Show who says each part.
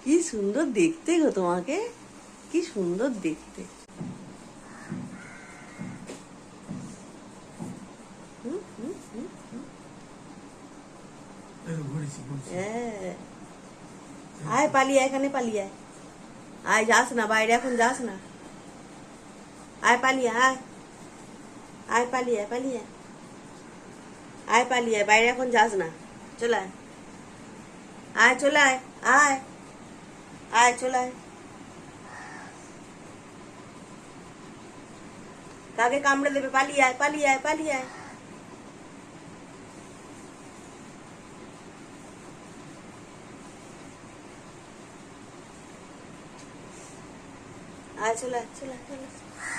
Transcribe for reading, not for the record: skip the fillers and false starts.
Speaker 1: কি সুন্দর দেখতে গো তোমাকে, কি সুন্দর দেখতে। হ্যাঁ, আয় পালিয়ে, এখানে পালিয়ে আয়। আয়, যাস না বাইরে, এখন যাস না। আয় পালিয়ে আয়, আয় পালিয়ে পালিয়ে আয়, পালিয়ে বাইরে, এখন যাস না। চলে আয়, আয় চলে আয়, আয় আয় চলে আয়। কাকে কামড়ে দেবে? পালিয়ে আয়, পালিয়ে আয়, পালিয়ে আয়। আয় চলে আয়, চলে আয়, চলে আয়।